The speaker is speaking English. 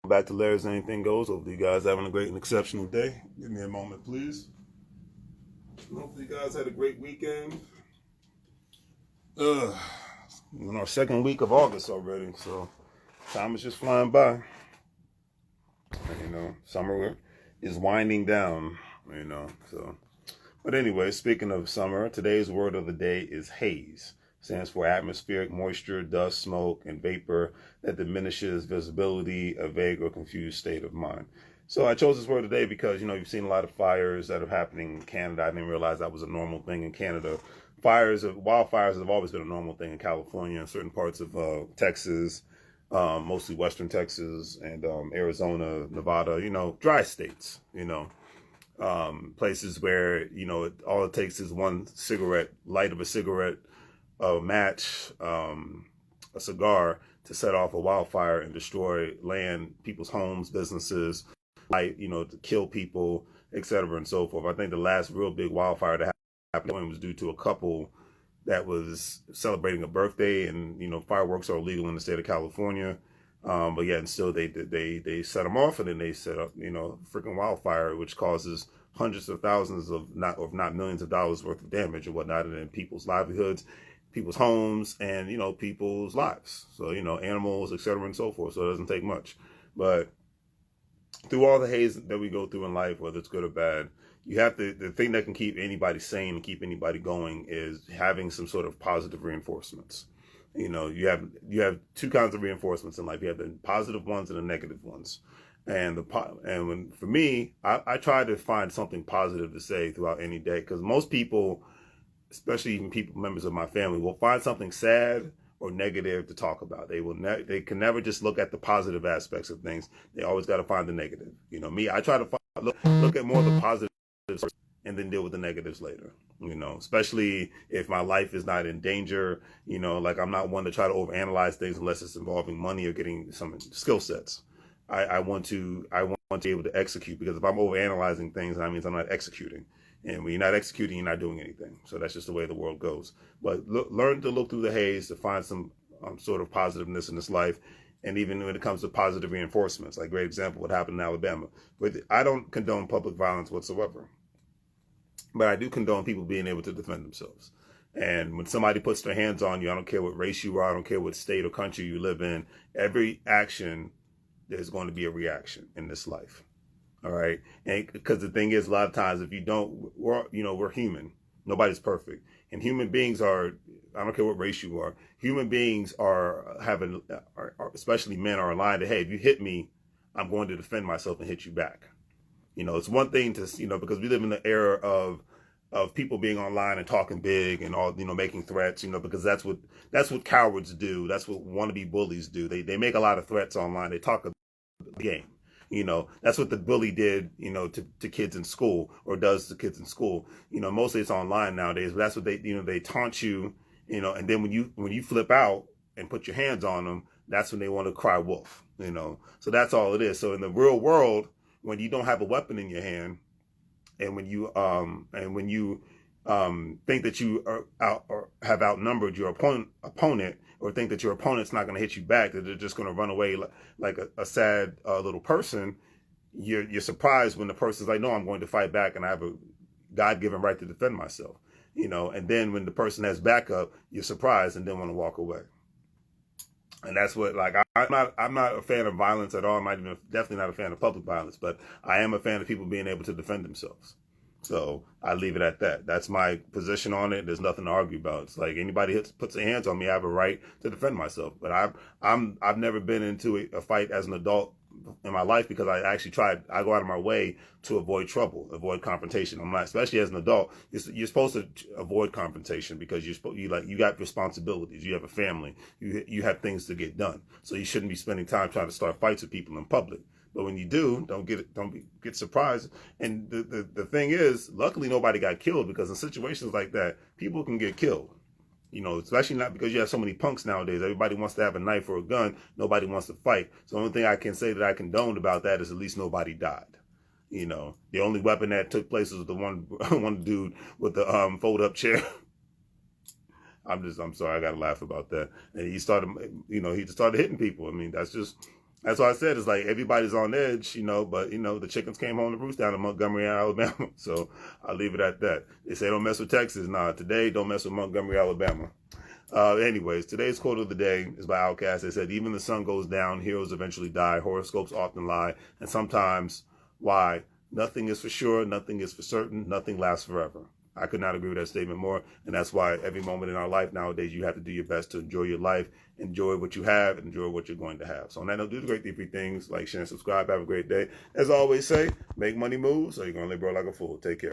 Back to Larry's Anything Goes. Hopefully you guys having a great and exceptional day. Give me a moment, please. Hopefully you guys had a great weekend. We're in our second week of August already, so time is just flying by. Summer is winding down, so. But anyway, speaking of summer, today's word of the day is haze. Stands for atmospheric moisture, dust, smoke, and vapor that diminishes visibility, a vague or confused state of mind. So I chose this word today because, you've seen a lot of fires that are happening in Canada. I didn't realize that was a normal thing in Canada. Wildfires have always been a normal thing in California and certain parts of Texas, mostly Western Texas and Arizona, Nevada, dry states, places where, all it takes is one light of a cigarette, a match, a cigar to set off a wildfire and destroy land, people's homes, businesses, to kill people, etc. and so forth. I think the last real big wildfire that happened was due to a couple that was celebrating a birthday, and fireworks are illegal in the state of California. But yeah, and still they set them off, and then they set up freaking wildfire, which causes hundreds of thousands of not millions of dollars worth of damage or whatnot, and then people's livelihoods, people's homes, and people's lives. So animals, etc. and so forth. So it doesn't take much. But through all the haze that we go through in life, whether it's good or bad, you have to, the thing that can keep anybody sane and keep anybody going is having some sort of positive reinforcements. You have two kinds of reinforcements in life. You have the positive ones and the negative ones. For me, I try to find something positive to say throughout any day, because most people, especially even members of my family, will find something sad or negative to talk about. They can never just look at the positive aspects of things. They always got to find the negative. Me, I try to look at more of the positives and then deal with the negatives later. Especially if my life is not in danger. Like, I'm not one to try to overanalyze things unless it's involving money or getting some skill sets. I want to be able to execute, because if I'm overanalyzing things, that means I'm not executing. And when you're not executing, you're not doing anything. So that's just the way the world goes. But learn to look through the haze to find some sort of positiveness in this life. And even when it comes to positive reinforcements, like, great example, what happened in Alabama. But I don't condone public violence whatsoever. But I do condone people being able to defend themselves. And when somebody puts their hands on you, I don't care what race you are, I don't care what state or country you live in, every action, there's going to be a reaction in this life. All right. And because the thing is, a lot of times, if you don't, we're human. Nobody's perfect. And human beings are, I don't care what race you are, human beings are especially men, are aligned to, hey, if you hit me, I'm going to defend myself and hit you back. It's one thing to, because we live in the era of people being online and talking big and all, making threats, because that's what cowards do. That's what wannabe bullies do. They make a lot of threats online. They talk a game. That's what the bully did, to kids in school, or does to kids in school. Mostly it's online nowadays, but that's what they taunt you, and then when you flip out and put your hands on them, that's when they want to cry wolf, So that's all it is. So in the real world, when you don't have a weapon in your hand, and when you think that you are have outnumbered your opponent, or think that your opponent's not going to hit you back, that they're just going to run away like a sad little person, you're surprised when the person's like, no, I'm going to fight back, and I have a God-given right to defend myself. And then when the person has backup, you're surprised and then want to walk away. And that's what, like, I'm not a fan of violence at all. I'm definitely not a fan of public violence, but I am a fan of people being able to defend themselves. So I leave it at that. That's my position on it. There's nothing to argue about. It's like, anybody puts their hands on me, I have a right to defend myself. But I've never been into a fight as an adult in my life, because I go out of my way to avoid trouble, avoid confrontation. I'm not, especially as an adult, you're supposed to avoid confrontation, because you got responsibilities, you have a family, you have things to get done. So you shouldn't be spending time trying to start fights with people in public. But when you do, don't get surprised. And the thing is, luckily nobody got killed, because in situations like that, people can get killed. Especially not because you have so many punks nowadays. Everybody wants to have a knife or a gun. Nobody wants to fight. So the only thing I can say that I condoned about that is at least nobody died. The only weapon that took place was the one dude with the fold-up chair. I'm sorry, I gotta laugh about that. And he started hitting people. I mean, that's just That's why I said it's like everybody's on edge, you know, but, you know, the chickens came home to roost down in Montgomery, Alabama. So I'll leave it at that. They say don't mess with Texas. Nah, today, don't mess with Montgomery, Alabama. Anyways, today's quote of the day is by Outkast. They said, even the sun goes down, heroes eventually die, horoscopes often lie, and sometimes, why? Nothing is for sure, nothing is for certain, nothing lasts forever. I could not agree with that statement more, and that's why every moment in our life nowadays, you have to do your best to enjoy your life, enjoy what you have, and enjoy what you're going to have. So on that note, do the great three things, like, share, and subscribe. Have a great day. As I always say, make money move, so you're going to live, bro, like a fool. Take care.